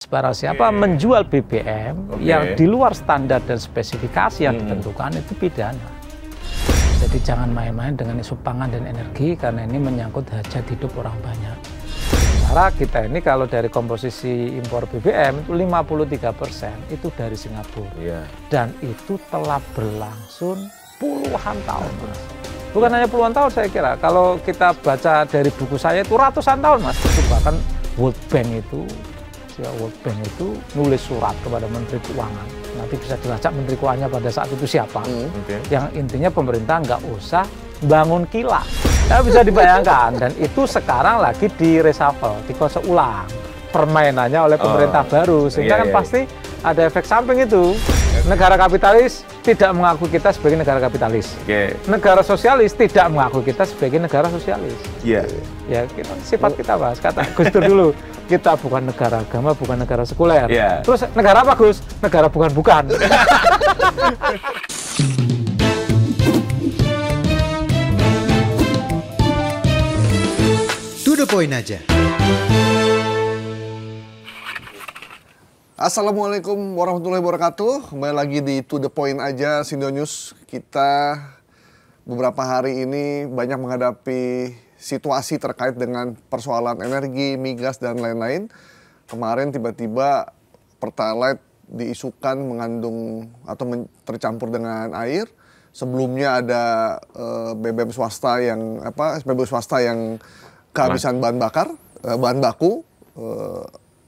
Barang siapa menjual BBM yang di luar standar dan spesifikasi yang ditentukan itu pidana. Jadi jangan main-main dengan isu pangan dan energi karena ini menyangkut hajat hidup orang banyak. Sementara kita ini kalau dari komposisi impor BBM itu 53% itu dari Singapura. Dan itu telah berlangsung puluhan tahun, Mas. Bukan hanya puluhan tahun saya kira. Kalau kita baca dari buku saya itu ratusan tahun, Mas. Itu bahkan World Bank itu nulis surat kepada Menteri Keuangan. Nanti bisa dilacak Menteri Keuangannya pada saat itu siapa. Yang intinya pemerintah nggak usah bangun kilang. Ya, bisa dibayangkan. Dan itu sekarang lagi di reshuffle, dikose ulang permainannya oleh pemerintah baru. Sehingga kan pasti ada efek samping itu. Negara kapitalis tidak mengakui kita sebagai negara kapitalis. Negara sosialis tidak mengakui kita sebagai negara sosialis. Ya, sifat kita, Mas. Kata Gus Dur dulu. Kita bukan negara agama, bukan negara sekuler. Terus negara apa, Gus? Negara bukan-bukan. To the point aja. Assalamualaikum warahmatullahi wabarakatuh. Kembali lagi di To the Point aja, Sindo News. Kita beberapa hari ini banyak menghadapi situasi terkait dengan persoalan energi, migas, dan lain-lain. Kemarin tiba-tiba Pertalite diisukan mengandung atau tercampur dengan air. Sebelumnya ada BBM swasta yang kehabisan bahan bakar, bahan baku.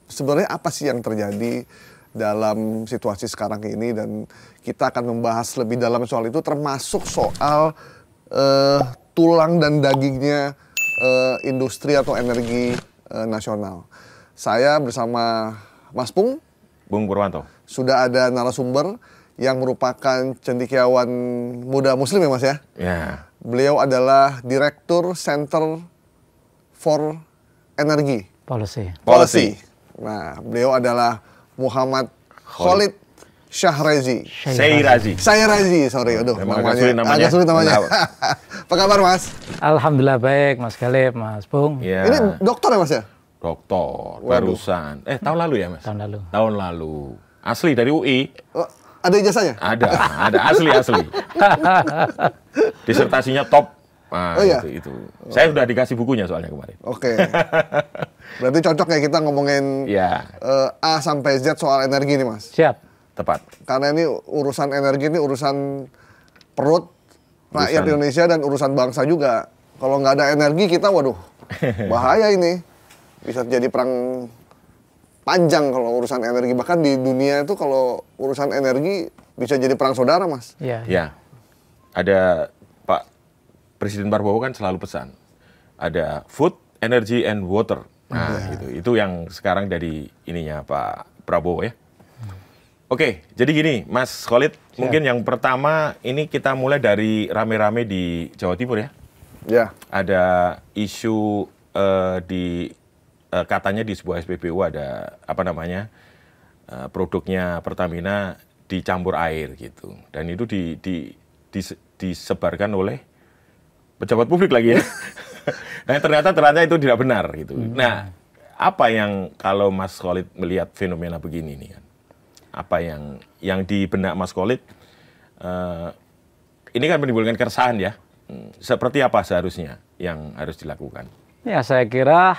Sebenarnya apa sih yang terjadi dalam situasi sekarang ini, dan kita akan membahas lebih dalam soal itu, termasuk soal tulang dan dagingnya industri atau energi nasional. Saya bersama Mas Bung Purwanto. Sudah ada narasumber yang merupakan cendekiawan muda muslim ya, Mas ya? Beliau adalah Direktur Center for Energy Policy. Nah, beliau adalah Muhammad Khalid Syahrazi. Sorry, aduh, agak sulit namanya. Apa kabar, Mas? Alhamdulillah baik, Mas Khalid, Mas Bung. Ini dokter ya, Mas ya? Dokter, barusan. Tahun lalu ya, Mas? Tahun lalu. Asli dari UI. Ada ijazahnya? Ada asli. Disertasinya top. Nah, itu. Saya sudah dikasih bukunya soalnya kemarin. Berarti cocok ya kita ngomongin A sampai Z soal energi nih, Mas? Siap. Tepat. Karena ini urusan energi, ini urusan perut rakyat Indonesia dan urusan bangsa juga. Kalau nggak ada energi kita, waduh, bahaya ini. Bisa jadi perang panjang kalau urusan energi. Bahkan di dunia itu kalau urusan energi bisa jadi perang saudara, Mas. Ya. Ada Pak Presiden Prabowo kan selalu pesan. Ada food, energy, and water. Nah, itu yang sekarang dari ininya Pak Prabowo ya. Oke, jadi gini, Mas Khalid, mungkin yang pertama ini kita mulai dari rame-rame di Jawa Timur ya. Ada isu katanya di sebuah SPBU ada produknya Pertamina dicampur air gitu, dan itu disebarkan oleh pejabat publik lagi ya. Nah, ternyata itu tidak benar gitu. Nah, apa yang kalau Mas Khalid melihat fenomena begini nih kan? Apa yang di benak Mas Khalid ini kan menimbulkan keresahan ya. Seperti apa seharusnya yang harus dilakukan? Ya, saya kira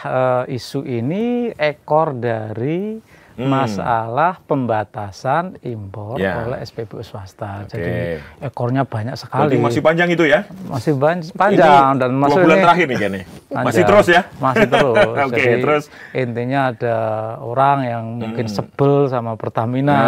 isu ini ekor dari masalah pembatasan impor oleh SPBU swasta. Jadi ekornya banyak sekali. Berarti masih panjang itu ya? Masih panjang. Dan 2 bulan terakhir nih kayaknya. Masih terus ya? Masih terus. Jadi terus intinya ada orang yang mungkin sebel sama Pertamina,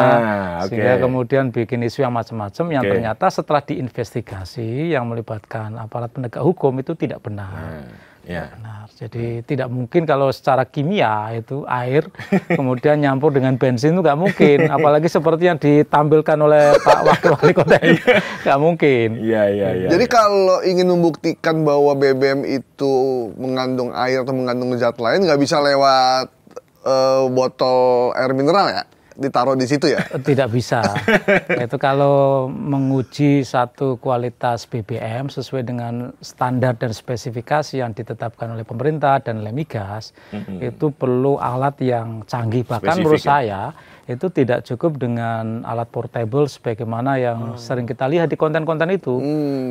sehingga kemudian bikin isu yang macam-macam yang ternyata setelah diinvestigasi yang melibatkan aparat penegak hukum itu tidak benar. Benar. Jadi tidak mungkin kalau secara kimia itu air kemudian nyampur dengan bensin itu nggak mungkin. Apalagi seperti yang ditampilkan oleh Pak Wakil Wali Kota ini, nggak mungkin. Jadi kalau ingin membuktikan bahwa BBM itu mengandung air atau mengandung zat lain, nggak bisa lewat botol air mineral ya? ditaruh di situ ya? Tidak bisa. Itu kalau menguji satu kualitas BBM sesuai dengan standar dan spesifikasi yang ditetapkan oleh pemerintah dan oleh Migas, itu perlu alat yang canggih. Bahkan menurut saya itu tidak cukup dengan alat portable sebagaimana yang sering kita lihat di konten-konten itu.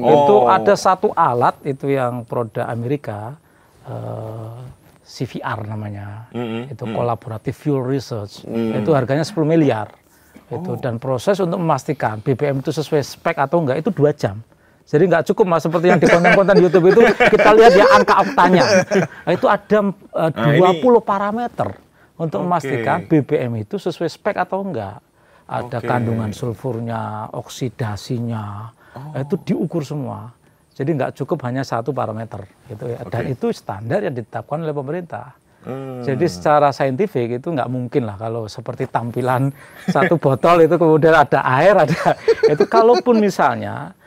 Itu ada satu alat itu yang produk Amerika, CVR namanya, itu Collaborative Fuel Research, itu harganya 10 miliar, itu dan proses untuk memastikan BBM itu sesuai spek atau enggak itu 2 jam. Jadi nggak cukup mas seperti yang di konten-konten YouTube itu kita lihat ya angka oktanya, itu ada 20 parameter untuk memastikan BBM itu sesuai spek atau enggak. Ada kandungan sulfurnya, oksidasinya, itu diukur semua. Jadi nggak cukup hanya satu parameter, gitu ya. Dan itu standar yang ditetapkan oleh pemerintah. Jadi secara saintifik itu nggak mungkin lah kalau seperti tampilan satu botol itu kemudian ada air, ada itu. Kalaupun misalnya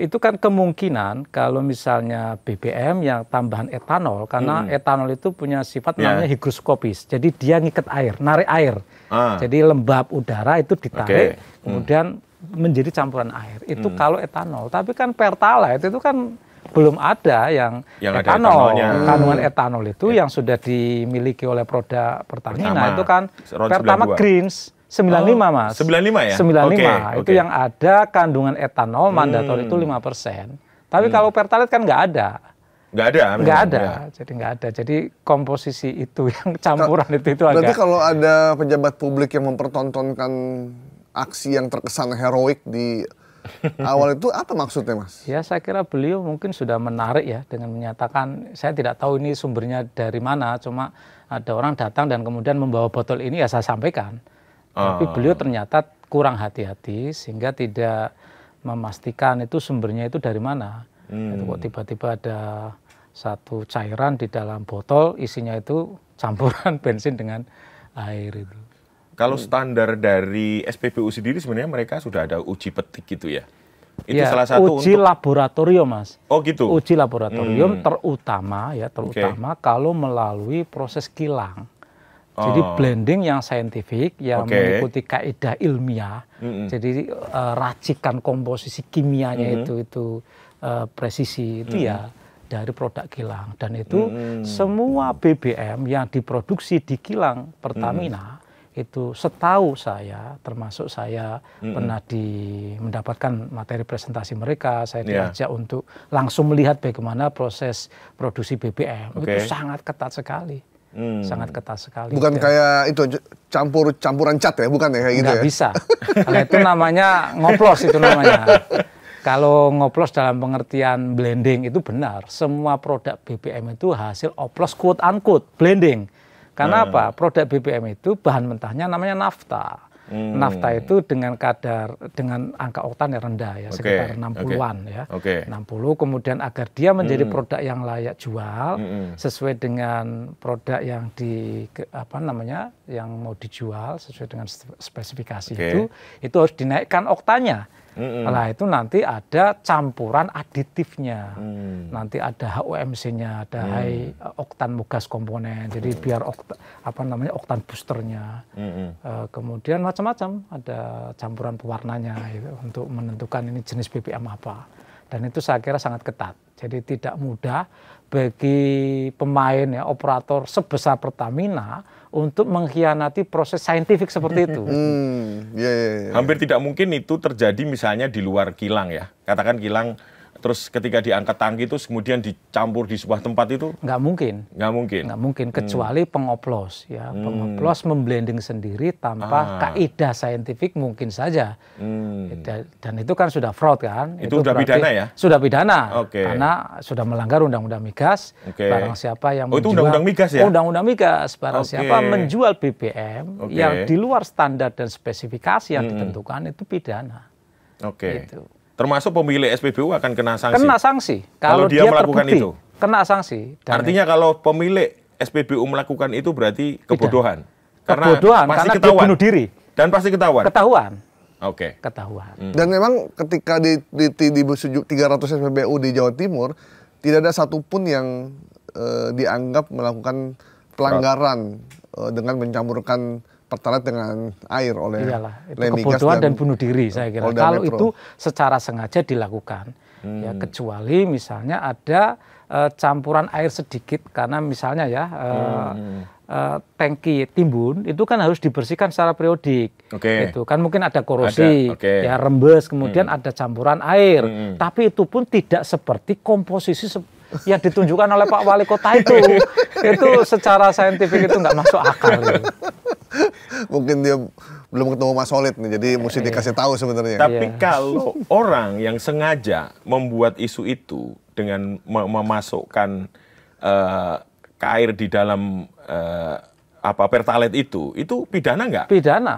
itu kan kemungkinan kalau misalnya BBM yang tambahan etanol, karena etanol itu punya sifat namanya higroskopis. Jadi dia ngikat air, narik air. Jadi lembab udara itu ditarik, kemudian menjadi campuran air. Itu kalau etanol. Tapi kan Pertalite itu kan belum ada yang etanol. Kandungan etanol itu yang sudah dimiliki oleh produk Pertamina itu kan Pertamax Greens 95 mas. 95 ya? 95 itu yang ada kandungan etanol mandator itu 5%. Tapi kalau Pertalite kan nggak ada. Nggak ada? Nggak ada, jadi nggak ada. Jadi komposisi itu yang campuran itu agak. Berarti kalau ada pejabat publik yang mempertontonkan aksi yang terkesan heroik di awal itu apa maksudnya mas? Ya saya kira beliau mungkin sudah menarik ya dengan menyatakan, saya tidak tahu ini sumbernya dari mana, cuma ada orang datang dan kemudian membawa botol ini ya saya sampaikan. Tapi beliau ternyata kurang hati-hati sehingga tidak memastikan itu sumbernya itu dari mana. Itu kok tiba-tiba ada satu cairan di dalam botol isinya itu campuran bensin dengan air itu. Kalau standar dari SPBU sendiri sebenarnya mereka sudah ada uji petik gitu ya? Itu ya, salah satu uji laboratorium mas. Oh gitu? Uji laboratorium terutama kalau melalui proses kilang. Jadi blending yang saintifik, yang mengikuti kaidah ilmiah. Jadi racikan komposisi kimianya itu presisi itu ya dari produk kilang. Dan itu semua BBM yang diproduksi di kilang Pertamina itu setahu saya, termasuk saya pernah mendapatkan materi presentasi mereka, saya diajak untuk langsung melihat bagaimana proses produksi BBM. Itu sangat ketat sekali. Sangat ketat sekali. Bukan kayak itu campuran cat ya, bukan ya kayak gitu ya? Nggak bisa. Kalau itu namanya ngoplos itu namanya. Kalau ngoplos dalam pengertian blending itu benar. Semua produk BBM itu hasil oplos quote unquote blending. Karena apa? Produk BBM itu bahan mentahnya namanya nafta. Nafta itu dengan angka oktan yang rendah ya, sekitar 60-an ya. 60, kemudian agar dia menjadi produk yang layak jual sesuai dengan produk yang yang mau dijual sesuai dengan spesifikasi itu harus dinaikkan oktannya. Nah itu nanti ada campuran aditifnya, nanti ada HOMC-nya, ada high oktan mugas komponen, jadi biar oktan boosternya, kemudian macam-macam, ada campuran pewarnanya gitu, untuk menentukan ini jenis BBM apa, dan itu saya kira sangat ketat, jadi tidak mudah bagi pemain ya operator sebesar Pertamina untuk mengkhianati proses saintifik seperti itu. Hampir tidak mungkin itu terjadi misalnya di luar kilang ya. Katakan kilang, terus ketika diangkat tangki itu kemudian dicampur di sebuah tempat itu? Nggak mungkin. Nggak mungkin? Nggak mungkin, kecuali pengoplos. Ya. Pengoplos memblending sendiri tanpa kaidah saintifik mungkin saja. Dan itu kan sudah fraud kan? Itu sudah pidana ya? Sudah pidana, karena sudah melanggar Undang-Undang Migas. Barang siapa yang menjual, itu Undang-Undang Migas ya? Undang-Undang Migas. Barang siapa menjual BBM yang di luar standar dan spesifikasi yang ditentukan itu pidana. Gitu. Termasuk pemilik SPBU akan kena sanksi? Kena sanksi. Kalau dia melakukan terbukti, itu? Kena sanksi. Artinya kalau pemilik SPBU melakukan itu berarti kebodohan? Karena dia bunuh diri. Dan pasti ketahuan? Ketahuan. Ketahuan. Dan memang ketika di 300 SPBU di Jawa Timur, tidak ada satupun yang dianggap melakukan pelanggaran dengan mencampurkan Pertalite dengan air oleh Iyalah, itu Lemigas kebodohan dan bunuh diri saya kira. Polda Kalau Metro. itu secara sengaja dilakukan, ya kecuali misalnya ada campuran air sedikit karena misalnya ya tangki timbun itu kan harus dibersihkan secara periodik. Oke. Itu kan mungkin ada korosi, Ada, oke. ya rembes, kemudian ada campuran air. Tapi itu pun tidak seperti komposisi yang ditunjukkan oleh Pak Wali Kota itu. Itu secara saintifik itu nggak masuk akal. Gitu. Mungkin dia belum ketemu Mas Solid nih, jadi mesti dikasih tahu sebenarnya. Tapi kalau orang yang sengaja membuat isu itu dengan memasukkan air di dalam Pertalite itu pidana nggak? Pidana.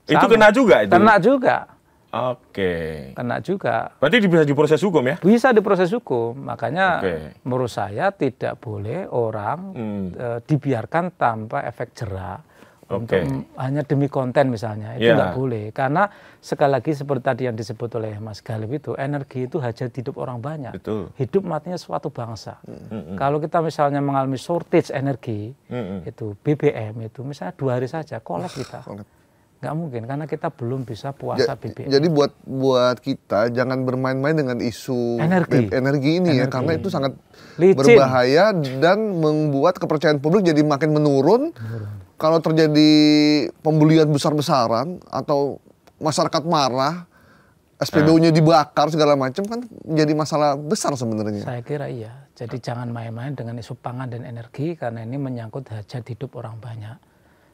Itu Sama. kena juga itu? Kena juga. Oke. Kena juga. Berarti bisa diproses hukum ya? Bisa diproses hukum. Makanya Oke. menurut saya tidak boleh orang dibiarkan tanpa efek jera. Untuk hanya demi konten misalnya. Itu nggak boleh. Karena sekali lagi seperti tadi yang disebut oleh Mas Galib itu, energi itu hajat hidup orang banyak. Betul. Hidup matinya suatu bangsa. Kalau kita misalnya mengalami shortage energi, itu BBM itu misalnya 2 hari saja, kolap kita. Nggak mungkin, karena kita belum bisa puasa BBM. Jadi buat kita jangan bermain-main dengan isu energi ini ya, karena itu sangat berbahaya dan membuat kepercayaan publik jadi makin menurun. Kalau terjadi pembulian besar-besaran atau masyarakat marah, SPBU-nya dibakar segala macam kan menjadi masalah besar sebenarnya. Saya kira iya. Jadi jangan main-main dengan isu pangan dan energi karena ini menyangkut hajat hidup orang banyak.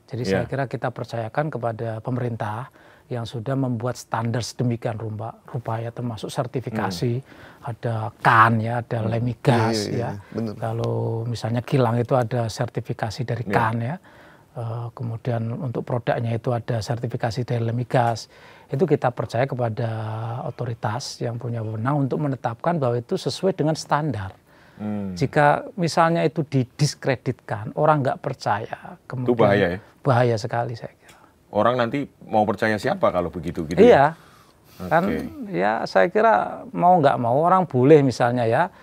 Jadi saya kira kita percayakan kepada pemerintah yang sudah membuat standar sedemikian rupa ya, termasuk sertifikasi, ada KAN ya, ada Lemigas ya. Kalau misalnya kilang itu ada sertifikasi dari KAN ya. Kemudian untuk produknya itu ada sertifikasi dari Lemigas. Itu kita percaya kepada otoritas yang punya wewenang untuk menetapkan bahwa itu sesuai dengan standar. Jika misalnya itu didiskreditkan, orang nggak percaya, kemudian itu bahaya ya? Bahaya sekali saya kira. Orang nanti mau percaya siapa kalau begitu gitu? Iya, kan ya saya kira mau nggak mau orang boleh misalnya ya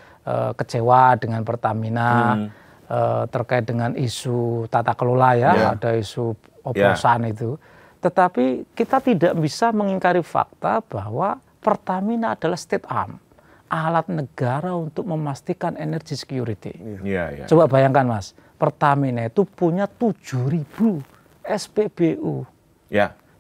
kecewa dengan Pertamina terkait dengan isu tata kelola ya, ada isu oplosan itu. Tetapi kita tidak bisa mengingkari fakta bahwa Pertamina adalah state arm, alat negara untuk memastikan energy security. Coba bayangkan Mas, Pertamina itu punya 7.000 SPBU.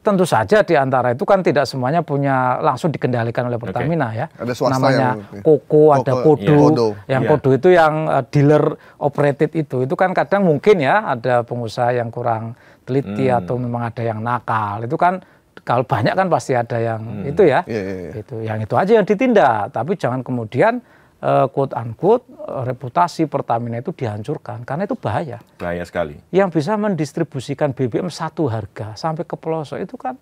Tentu saja di antara itu kan tidak semuanya punya langsung dikendalikan oleh Pertamina ya. Ada swasta namanya yang Koko, ada Kodo. Kodo. Yang Kodo itu yang dealer operated itu kan kadang mungkin ya ada pengusaha yang kurang teliti atau memang ada yang nakal. Itu kan kalau banyak kan pasti ada yang itu ya. Itu yang itu aja yang ditindak, tapi jangan kemudian quote unquote reputasi Pertamina itu dihancurkan karena itu bahaya. Bahaya sekali. Yang bisa mendistribusikan BBM satu harga sampai ke pelosok itu kan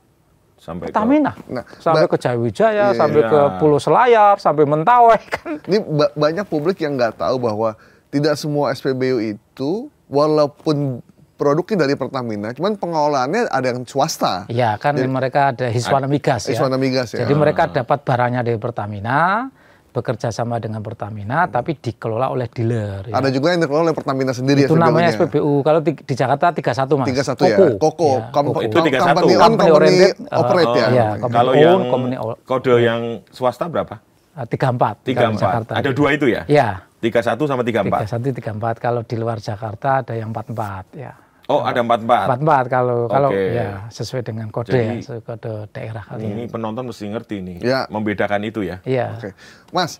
Pertamina. Sampai ke Jayawijaya, sampai ke Pulau Selayar, sampai Mentawai kan. Ini banyak publik yang nggak tahu bahwa tidak semua SPBU itu walaupun produknya dari Pertamina, cuman pengolahannya ada yang swasta. Iya, kan mereka ada Hiswana Migas ya. Hiswana Migas ya. Jadi mereka dapat barangnya dari Pertamina, bekerja sama dengan Pertamina, tapi dikelola oleh dealer. Ya. Ada juga yang dikelola oleh Pertamina sendiri. Itu namanya SPBU. Kalau di Jakarta 31 Mas. 31 ya. Koko. Itu 31. Company operate ya. Iya, kalau yang kode yang swasta berapa? 34. 34. Ada 2 itu ya? Iya. 31 sama 34. 31, 34. Kalau di luar Jakarta ada yang 44 ya. Oh, ada 44. 44 kalau ya sesuai dengan kode. Jadi, ya, kode daerah kali. Ini penonton mesti ngerti nih, membedakan itu ya. Iya. Mas,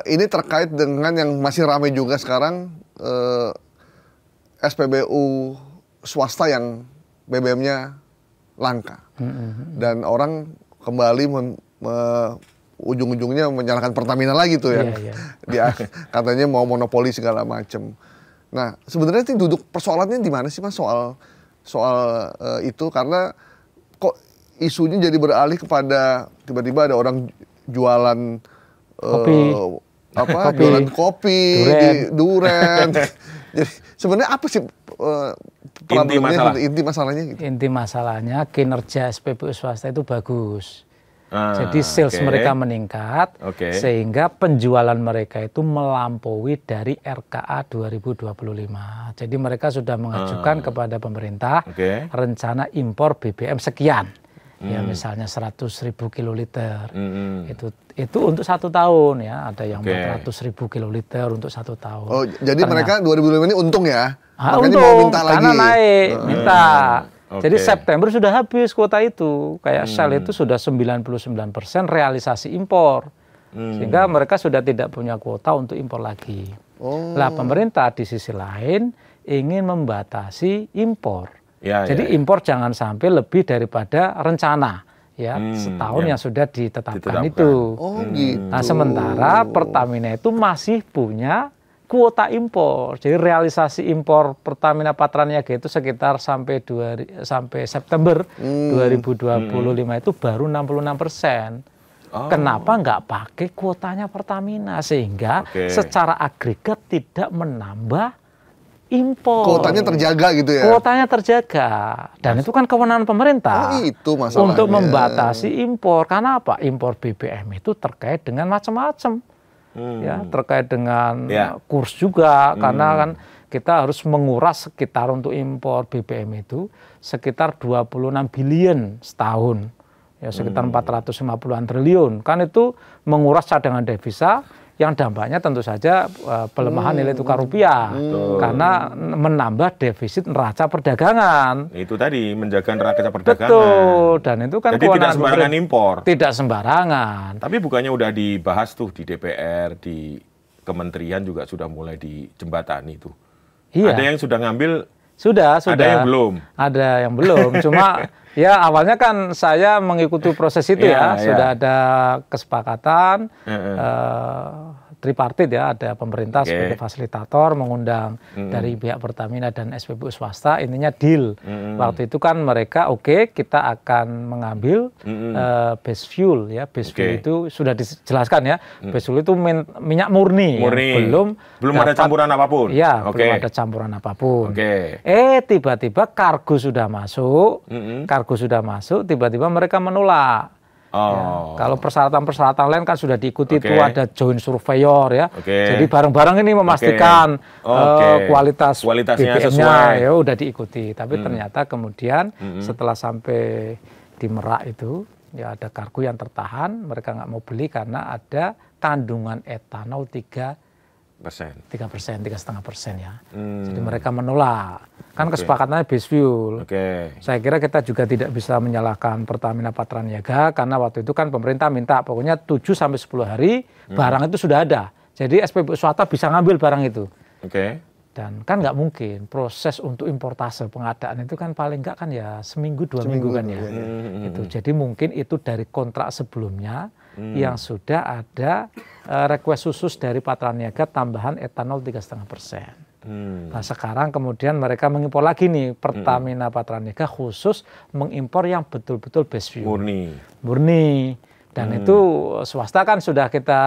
ini terkait dengan yang masih ramai juga sekarang SPBU swasta yang BBM-nya langka. Dan orang kembali ujung-ujungnya menyalahkan Pertamina lagi tuh ya. Dia katanya mau monopoli segala macam. Nah, sebenarnya duduk persoalannya di mana sih Mas soal itu, karena kok isunya jadi beralih kepada tiba-tiba ada orang jualan jualan kopi, duren. Jadi sebenarnya apa sih inti masalahnya gitu? Inti masalahnya kinerja SPBU swasta itu bagus. Jadi sales mereka meningkat, sehingga penjualan mereka itu melampaui dari RKA 2025. Jadi mereka sudah mengajukan kepada pemerintah rencana impor BBM sekian. Ya misalnya 100.000 kiloliter. Itu untuk 1 tahun ya. Ada yang 400.000 kiloliter untuk 1 tahun. Oh, jadi mereka 2025 ini untung ya? Makanya untung, mau minta lagi. karena naik, minta. Jadi September sudah habis kuota itu. Kayak Shell itu sudah 99% realisasi impor. Sehingga mereka sudah tidak punya kuota untuk impor lagi. Lah pemerintah di sisi lain ingin membatasi impor. Jadi impor jangan sampai lebih daripada rencana. Ya, setahun yang sudah ditetapkan itu. Gitu. Nah sementara Pertamina itu masih punya kuota impor. Jadi realisasi impor Pertamina Patraniaga itu sekitar sampai September 2025 itu baru 66%. Kenapa nggak pakai kuotanya Pertamina? Sehingga secara agregat tidak menambah impor. Kuotanya terjaga gitu ya? Kuotanya terjaga. Dan itu kan kewenangan pemerintah. Itu masalahnya. Untuk membatasi impor. Karena apa? Impor BBM itu terkait dengan macam-macam. Ya, terkait dengan kurs juga, karena kan kita harus menguras sekitar untuk impor BBM itu sekitar 26 billion setahun, ya sekitar 450-an triliun, kan itu menguras cadangan devisa yang dampaknya tentu saja pelemahan nilai tukar rupiah, karena menambah defisit neraca perdagangan. Itu tadi menjaga neraca perdagangan. Betul, dan itu kan jadi tidak sembarangan impor. Tidak sembarangan. Tapi bukannya udah dibahas tuh di DPR, di kementerian juga sudah mulai dijembatani itu. Iya. Ada yang sudah ngambil. Sudah. Ada yang belum. Ada yang belum. Cuma ya awalnya kan saya mengikuti proses itu sudah ada kesepakatan tripartit ya, ada pemerintah sebagai fasilitator mengundang dari pihak Pertamina dan SPBU swasta, intinya deal. Waktu itu kan mereka kita akan mengambil base fuel ya, base fuel itu sudah dijelaskan ya, base fuel itu minyak murni. Belum ada campuran apapun. Ya, belum ada campuran apapun. Tiba-tiba kargo sudah masuk, tiba-tiba mereka menolak. Ya, kalau persyaratan-persyaratan lain kan sudah diikuti, itu ada joint surveyor ya. Jadi bareng-bareng ini memastikan kualitasnya sesuai. Ya udah diikuti. Tapi ternyata kemudian setelah sampai di Merak itu ya ada kargo yang tertahan, mereka nggak mau beli karena ada kandungan etanol 3,5% ya. Jadi mereka menolak. Kan kesepakatannya base fuel. Saya kira kita juga tidak bisa menyalahkan Pertamina Patraniaga karena waktu itu kan pemerintah minta pokoknya 7-10 hari barang itu sudah ada. Jadi SPBU swasta bisa ngambil barang itu. Dan kan nggak mungkin proses untuk importase pengadaan itu kan paling nggak kan ya seminggu 2 minggu kan ya. Jadi mungkin itu dari kontrak sebelumnya yang sudah ada request khusus dari Patraniaga tambahan etanol 3,5%. Nah sekarang kemudian mereka mengimpor lagi nih, Pertamina Patraniaga khusus mengimpor yang betul-betul base fuel. Murni. Dan itu swasta kan sudah kita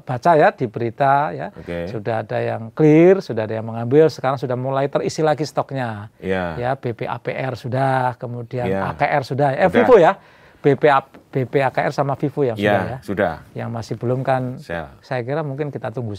baca ya di berita ya. Sudah ada yang clear, sudah ada yang mengambil, sekarang sudah mulai terisi lagi stoknya. Ya BPAPR sudah, kemudian AKR sudah. Vivo ya. BP AKR sama Vivo yang sudah ya. Sudah. Yang masih belum kan, saya kira mungkin kita tunggu saja.